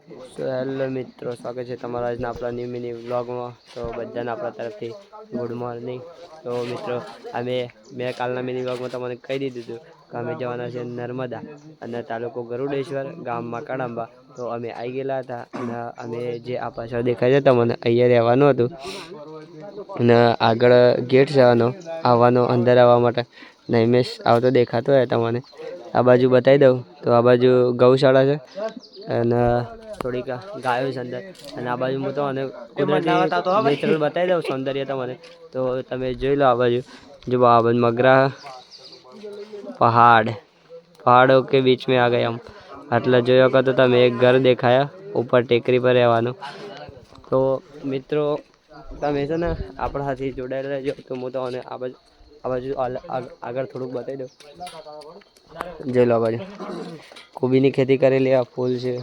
Hello મિત્રો, સ્વાગત છે તમારા આજના આપણા ન્યૂ મિની વ્લોગમાં. તો બધાને આપણા તરફથી ગુડ મોર્નિંગ. તો મિત્રો મેં કાલના મિની વ્લોગમાં તમને કહી દીધું હતું કે અમે જવાના છે નર્મદા અને તાલુકો ગરુડેશ્વર, ગામ માકડાંબા. તો અમે આવી ગયેલા હતા અને અમે જે આ પાછળ દેખાય છે તમને અહીંયા રહેવાનું હતું અને આગળ ગેટ છે આવવાનો અંદર આવવા માટે. નૈમેશ આવતો દેખાતો હોય તમને. આ બાજુ બતાવી દઉં તો આ બાજુ ગૌશાળા છે અને થોડીક ગાયો છે અંદર. અને આ બાજુ હું તો અને કુદરતી નેચરલ બતાવી દઉં સૌંદર્ય તમને. તો તમે જોઈ લો આ બાજુ जो આ બાજુ મગરા पहाड़ों के बीच में आ गए हम. એટલે જોયો કે તો તમે એક ઘર દેખાયા ઉપર ટેકરી પર રહેવાનું. તો મિત્રો તમે છે ને આપણા હાથી જોડાયેલા રહેજો. તો હું તમને આ બાજુ આગળ થોડુંક બતાવી દઉં. જોઈ લો આ બાજુ કોબીની ખેતી કરેલી, આ ફૂલ છે.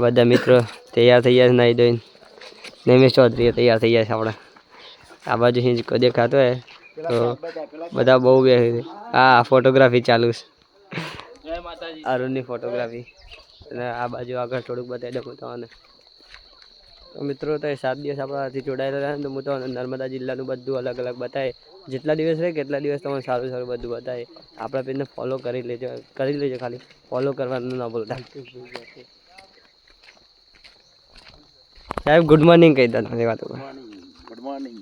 બધા મિત્રો તૈયાર થઈ ગયા નાઈ ધોઈને. નૈમેશ ચૌધરી તૈયાર થઈ ગયા છે આપણે. આ બાજુ હિંચકો દેખાતો હોય તો બધા બહુ બેસી. હા, ફોટોગ્રાફી ચાલુ છે, અરુણની ફોટોગ્રાફી. અને આ બાજુ આગળ થોડુંક બતાવી દઉં તમને. તો મિત્રો તો 7 દિવસ આપણાથી જોડાયેલા રહ્યા ને. તો હું તો નર્મદા જિલ્લાનું બધું અલગ અલગ બતાવે. જેટલા દિવસ રહે કેટલા દિવસ તમને સારું સારું બધું બતાવે. આપણા પેજને ફોલો કરી લેજો ખાલી ફોલો કરવાનું ના ભૂલતા. સાહેબ ગુડ મોર્નિંગ કહી દો. Good morning.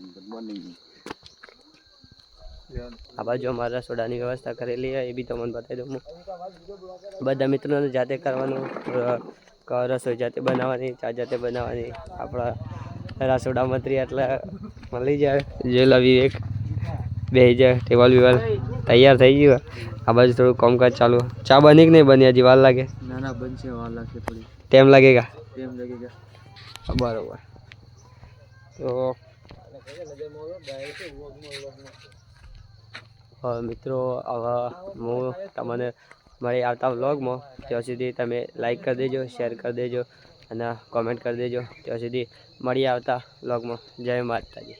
આ બાજુ અમારા સોડાની વ્યવસ્થા કરેલી છે, એ બી તમને બતાવી દઉં. બધા મિત્રોને જાતે કરવાનું, રસોઈ જાતે બનાવવાની, ચા જાતે બનાવવાની. આપણા રસોડા મંત્રી એટલે મળી જાય. જેલા વિવેક બે જાય ટેબલ વિવાલ તૈયાર થઈ ગયું. આ બાજુ થોડું કામકાજ ચાલુ. ચા બની કે નહીં બની? હજી વાર લાગે? ના બનશે, વાર લાગશે થોડી. ટાઈમ લાગેગા? બરોબર. તો મિત્રો હવે હું તમને મારી આવતા વ્લોગમાં, ત્યાં સુધી તમે લાઈક કરી દેજો, શેર કરી દેજો અને કોમેન્ટ કરી દેજો. ત્યાં સુધી મળી આવતા વ્લોગમાં. જય માતાજી.